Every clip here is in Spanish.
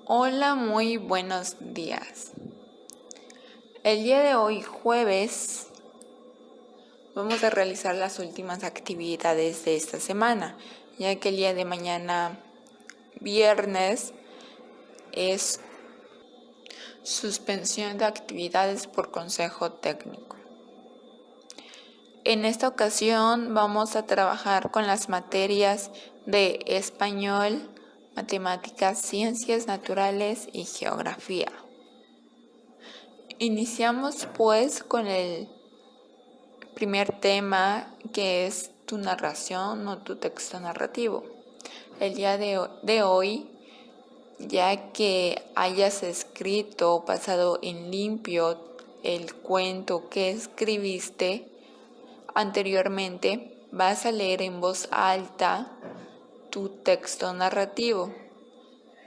Hola, muy buenos días. El día de hoy, jueves, vamos a realizar las últimas actividades de esta semana, ya que el día de mañana, viernes, es suspensión de actividades por consejo técnico. En esta ocasión vamos a trabajar con las materias de español, matemáticas, ciencias naturales y geografía. Iniciamos pues con el primer tema, que es tu narración o tu texto narrativo. El día de hoy, ya que hayas escrito o pasado en limpio el cuento que escribiste anteriormente, vas a leer en voz alta tu texto narrativo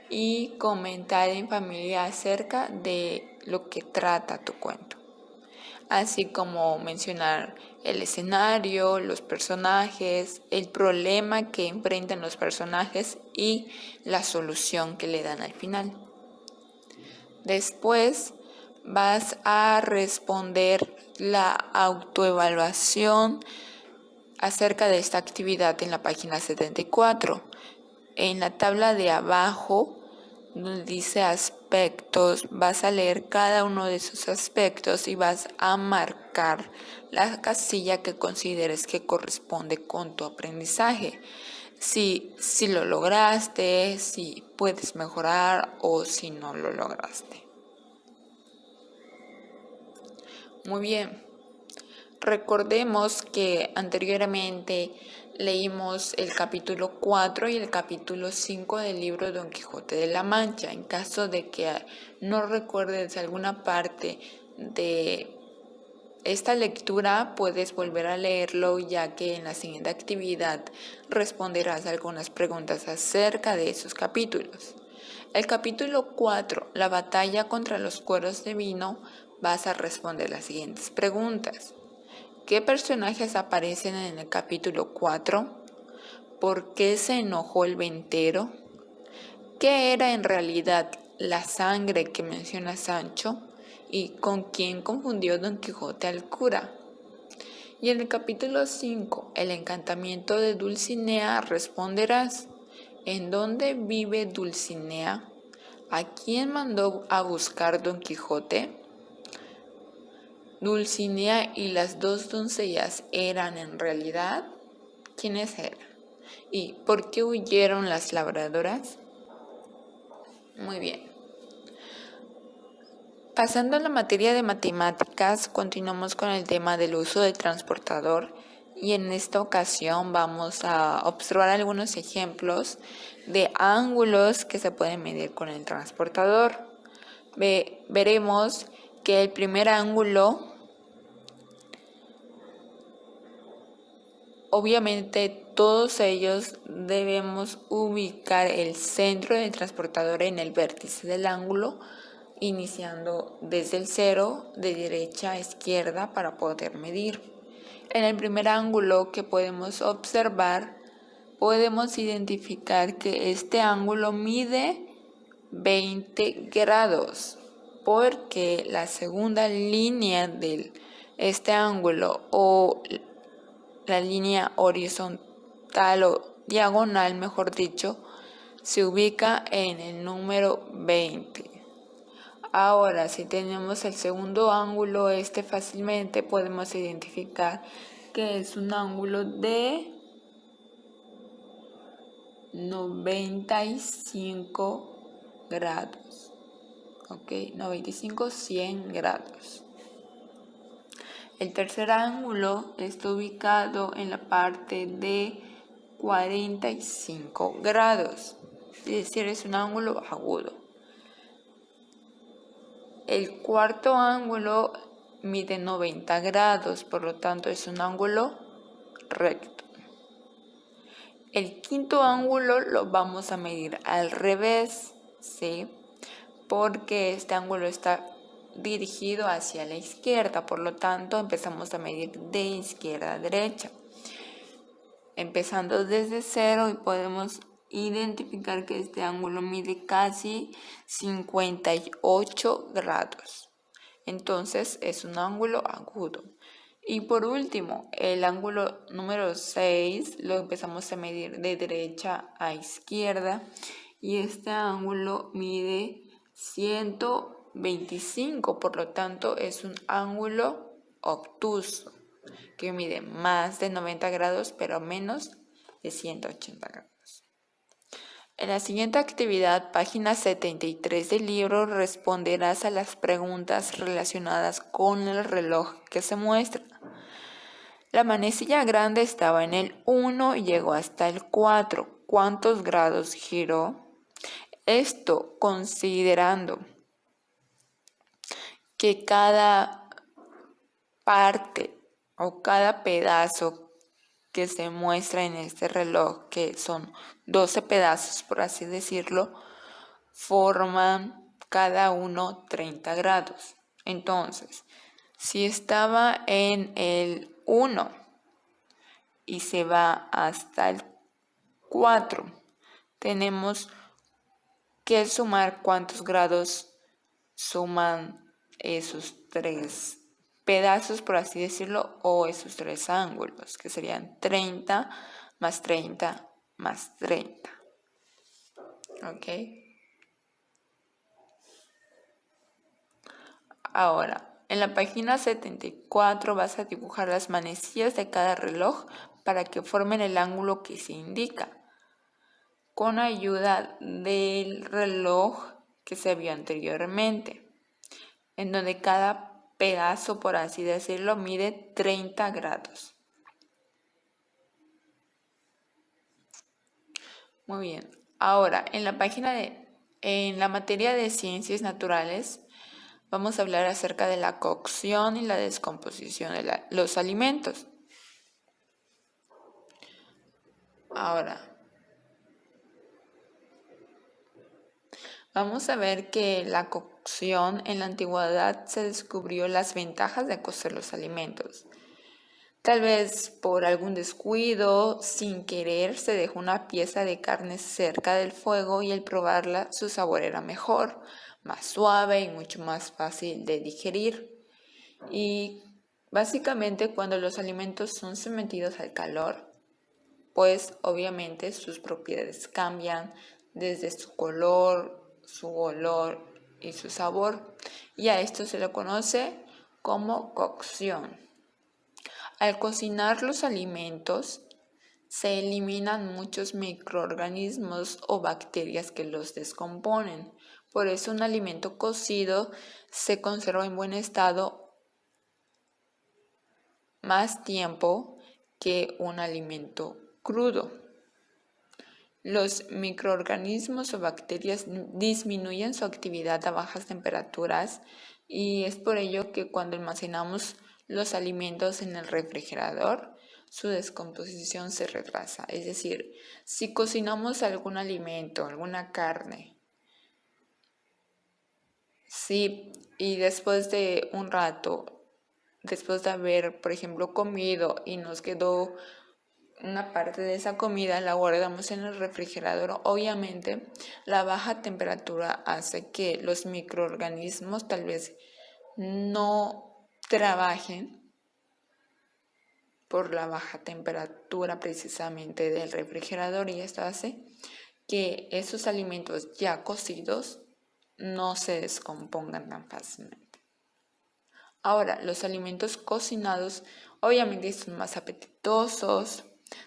y comentar en familia acerca de lo que trata tu cuento, así como mencionar el escenario, los personajes, el problema que enfrentan los personajes y la solución que le dan al final. Después vas a responder la autoevaluación acerca de esta actividad en la página 74. En la tabla de abajo, donde dice aspectos, vas a leer cada uno de esos aspectos y vas a marcar la casilla que consideres que corresponde con tu aprendizaje. Si lo lograste, si puedes mejorar o si no lo lograste. Muy bien. Recordemos que anteriormente leímos el capítulo 4 y el capítulo 5 del libro Don Quijote de la Mancha. En caso de que no recuerdes alguna parte de esta lectura, puedes volver a leerlo, ya que en la siguiente actividad responderás algunas preguntas acerca de esos capítulos. El capítulo 4, la batalla contra los cueros de vino, vas a responder las siguientes preguntas. ¿Qué personajes aparecen en el capítulo 4? ¿Por qué se enojó el ventero? ¿Qué era en realidad la sangre que menciona Sancho? ¿Y con quién confundió Don Quijote al cura? Y en el capítulo 5, el encantamiento de Dulcinea, responderás: ¿en dónde vive Dulcinea? ¿A quién mandó a buscar Don Quijote? Dulcinea y las dos doncellas eran en realidad, ¿quiénes eran? ¿Y por qué huyeron las labradoras? Muy bien. Pasando a la materia de matemáticas, continuamos con el tema del uso del transportador, y en esta ocasión vamos a observar algunos ejemplos de ángulos que se pueden medir con el transportador. Veremos que el primer ángulo, obviamente todos ellos debemos ubicar el centro del transportador en el vértice del ángulo, iniciando desde el 0 de derecha a izquierda para poder medir. En el primer ángulo que podemos observar, podemos identificar que este ángulo mide 20 grados, porque la segunda línea de este ángulo, o la línea horizontal o diagonal, mejor dicho, se ubica en el número 20. Ahora, si tenemos el segundo ángulo, fácilmente podemos identificar que es un ángulo de 95 grados. Ok, 95, 100 grados. El tercer ángulo está ubicado en la parte de 45 grados, es decir, es un ángulo agudo. El cuarto ángulo mide 90 grados, por lo tanto es un ángulo recto. El quinto ángulo lo vamos a medir al revés, ¿sí? Porque este ángulo está dirigido hacia la izquierda, por lo tanto empezamos a medir de izquierda a derecha, empezando desde 0, y podemos identificar que este ángulo mide casi 58 grados. Entonces es un ángulo agudo. Y por último, el ángulo número 6 lo empezamos a medir de derecha a izquierda y este ángulo mide 125, por lo tanto es un ángulo obtuso que mide más de 90 grados pero menos de 180 grados. En la siguiente actividad, página 73 del libro, responderás a las preguntas relacionadas con el reloj que se muestra. La manecilla grande estaba en el 1 y llegó hasta el 4. ¿Cuántos grados giró? Esto considerando que cada parte o cada pedazo que se muestra en este reloj, que son 12 pedazos por así decirlo, forman cada uno 30 grados. Entonces, si estaba en el 1 y se va hasta el 4, tenemos que sumar cuántos grados suman esos 3 pedazos, por así decirlo, o esos 3 ángulos, que serían 30 más 30 más 30. ¿Ok? Ahora, en la página 74 vas a dibujar las manecillas de cada reloj para que formen el ángulo que se indica, con ayuda del reloj que se vio anteriormente, en donde cada pedazo, por así decirlo, mide 30 grados. Muy bien. Ahora, en la materia de ciencias naturales, vamos a hablar acerca de la cocción y la descomposición de los alimentos. Ahora, vamos a ver que la cocción en la antigüedad se descubrió las ventajas de cocer los alimentos. Tal vez por algún descuido, sin querer, se dejó una pieza de carne cerca del fuego y al probarla su sabor era mejor, más suave y mucho más fácil de digerir. Y básicamente cuando los alimentos son sometidos al calor, pues obviamente sus propiedades cambian desde su color, su olor y su sabor. Y a esto se le conoce como cocción. Al cocinar los alimentos, se eliminan muchos microorganismos o bacterias que los descomponen. Por eso un alimento cocido se conserva en buen estado más tiempo que un alimento crudo. Los microorganismos o bacterias disminuyen su actividad a bajas temperaturas y es por ello que cuando almacenamos los alimentos en el refrigerador, su descomposición se retrasa. Es decir, si cocinamos algún alimento, alguna carne, sí, y después de un rato, después de haber, por ejemplo, comido y nos quedó una parte de esa comida, la guardamos en el refrigerador, obviamente la baja temperatura hace que los microorganismos tal vez no trabajen por la baja temperatura precisamente del refrigerador y esto hace que esos alimentos ya cocidos no se descompongan tan fácilmente. Ahora, los alimentos cocinados obviamente son más apetitosos,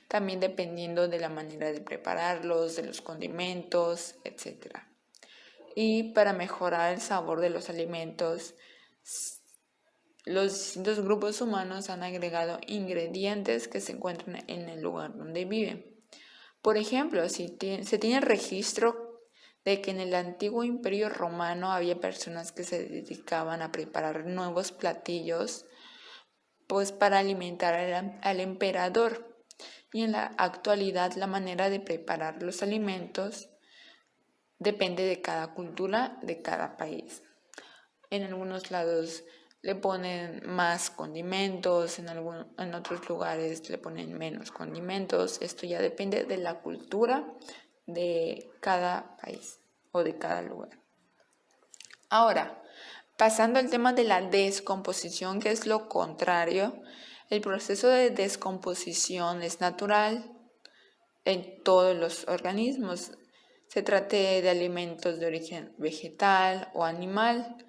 también dependiendo de la manera de prepararlos, de los condimentos, etc. Y para mejorar el sabor de los alimentos, los distintos grupos humanos han agregado ingredientes que se encuentran en el lugar donde viven. Por ejemplo, se tiene registro de que en el antiguo Imperio Romano había personas que se dedicaban a preparar nuevos platillos pues para alimentar al emperador. Y en la actualidad la manera de preparar los alimentos depende de cada cultura, de cada país. En algunos lados le ponen más condimentos, en otros lugares le ponen menos condimentos. Esto ya depende de la cultura de cada país o de cada lugar. Ahora, pasando al tema de la descomposición, que es lo contrario, el proceso de descomposición es natural en todos los organismos, se trate de alimentos de origen vegetal o animal.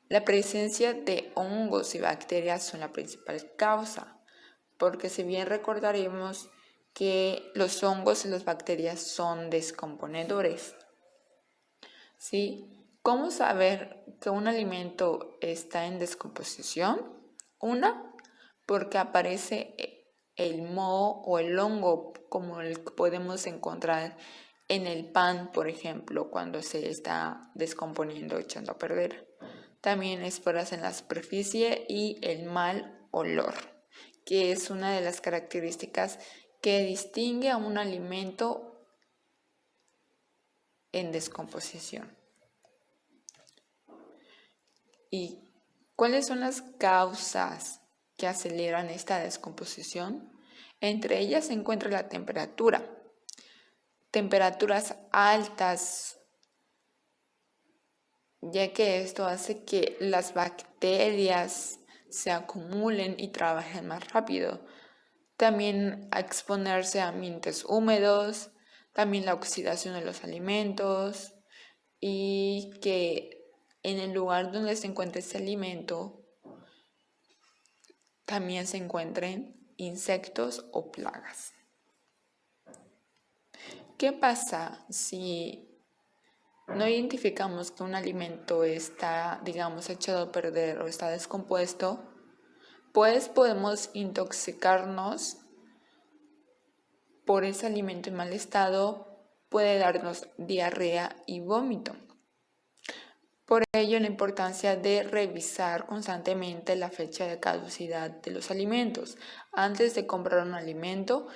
La presencia de hongos y bacterias son la principal causa, porque si bien recordaremos que los hongos y las bacterias son descomponedores, ¿sí? ¿Cómo saber que un alimento está en descomposición? Una, porque aparece el moho o el hongo, como el que podemos encontrar en el pan, por ejemplo, cuando se está descomponiendo, echando a perder. También esporas en la superficie y el mal olor, que es una de las características que distingue a un alimento en descomposición. ¿Y cuáles son las causas que aceleran esta descomposición? Entre ellas se encuentra la temperatura. Temperaturas altas, ya que esto hace que las bacterias se acumulen y trabajen más rápido. También a exponerse a ambientes húmedos, también la oxidación de los alimentos y que en el lugar donde se encuentre ese alimento también se encuentren insectos o plagas. ¿Qué pasa si no identificamos que un alimento está, digamos, echado a perder o está descompuesto? Pues podemos intoxicarnos por ese alimento en mal estado, puede darnos diarrea y vómito. Por ello, la importancia de revisar constantemente la fecha de caducidad de los alimentos. Antes de comprar un alimento,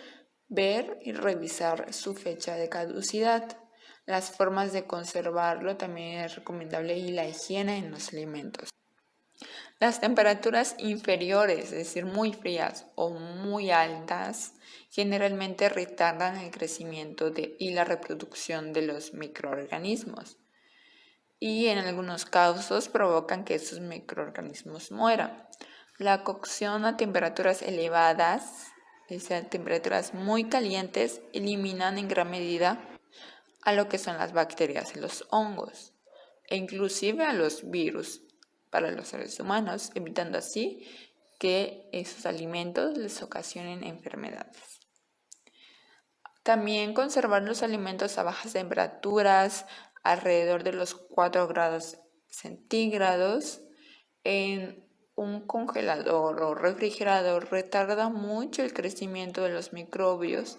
ver y revisar su fecha de caducidad. Las formas de conservarlo también es recomendable y la higiene en los alimentos. Las temperaturas inferiores, es decir, muy frías o muy altas, generalmente retardan el crecimiento y la reproducción de los microorganismos y en algunos casos provocan que estos microorganismos mueran. La cocción a temperaturas elevadas, es decir, a temperaturas muy calientes, eliminan en gran medida a lo que son las bacterias y los hongos, e inclusive a los virus para los seres humanos, evitando así que esos alimentos les ocasionen enfermedades. También conservar los alimentos a bajas temperaturas, alrededor de los 4 grados centígrados, en un congelador o refrigerador retarda mucho el crecimiento de los microbios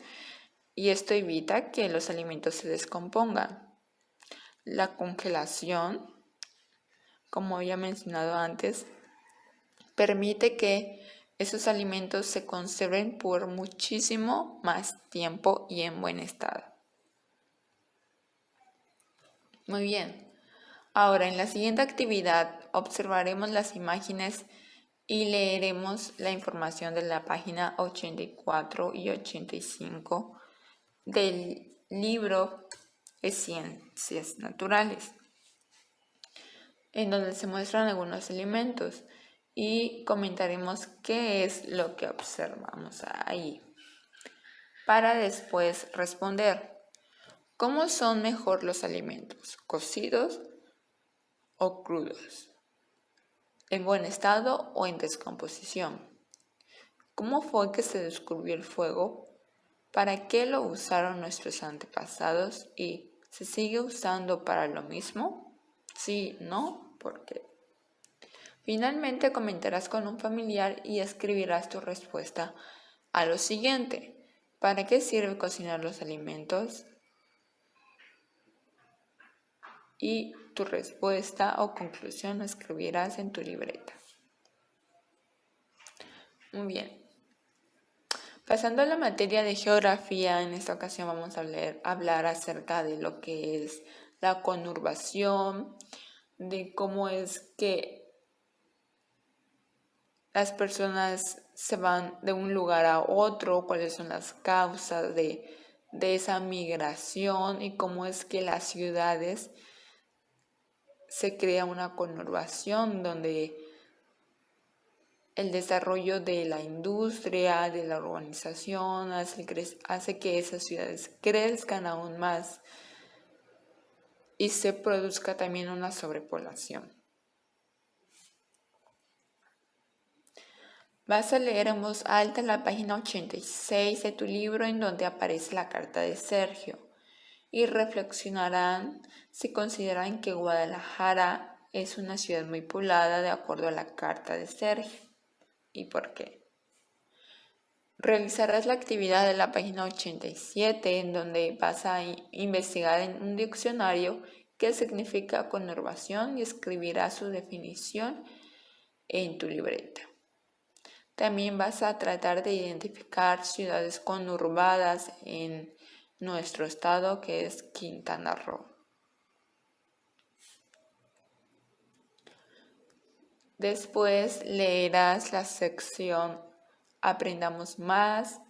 y esto evita que los alimentos se descompongan. La congelación, como había mencionado antes, permite que esos alimentos se conserven por muchísimo más tiempo y en buen estado. Muy bien. Ahora, en la siguiente actividad observaremos las imágenes y leeremos la información de la página 84 y 85 del libro de Ciencias Naturales, en donde se muestran algunos elementos y comentaremos qué es lo que observamos ahí, para después responder. ¿Cómo son mejor los alimentos? ¿Cocidos o crudos? ¿En buen estado o en descomposición? ¿Cómo fue que se descubrió el fuego? ¿Para qué lo usaron nuestros antepasados? ¿Y se sigue usando para lo mismo? Sí, no, ¿por qué? Finalmente comentarás con un familiar y escribirás tu respuesta a lo siguiente. ¿Para qué sirve cocinar los alimentos? Y tu respuesta o conclusión la escribirás en tu libreta. Muy bien. Pasando a la materia de geografía, en esta ocasión vamos a hablar acerca de lo que es la conurbación, de cómo es que las personas se van de un lugar a otro, cuáles son las causas de de esa migración y cómo es que las ciudades se crea una conurbación donde el desarrollo de la industria, de la urbanización, hace que esas ciudades crezcan aún más y se produzca también una sobrepoblación. Vas a leer en voz alta en la página 86 de tu libro en donde aparece la carta de Sergio y reflexionarán si consideran que Guadalajara es una ciudad muy poblada de acuerdo a la carta de Sergio. ¿Y por qué? Realizarás la actividad de la página 87 en donde vas a investigar en un diccionario qué significa conurbación y escribirás su definición en tu libreta. También vas a tratar de identificar ciudades conurbadas en nuestro estado, que es Quintana Roo. Después leerás la sección Aprendamos más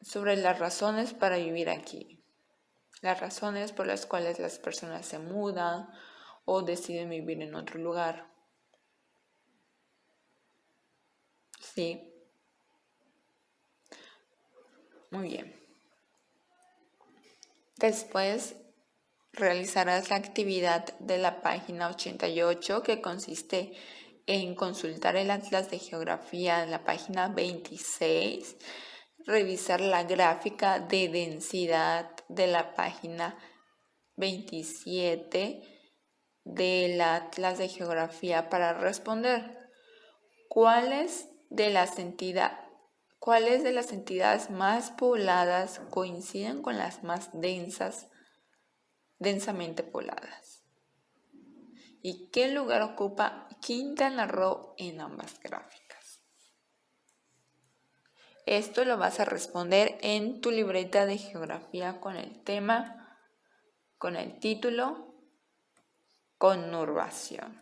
sobre las razones para vivir aquí. Las razones por las cuales las personas se mudan o deciden vivir en otro lugar. ¿Sí? Muy bien. Después realizarás la actividad de la página 88 que consiste en consultar el atlas de geografía en la página 26, revisar la gráfica de densidad de la página 27 del atlas de geografía para responder cuáles de las entidades más pobladas coinciden con las más densamente pobladas. ¿Y qué lugar ocupa Quintana Roo en ambas gráficas? Esto lo vas a responder en tu libreta de geografía con el tema, con el título, conurbación.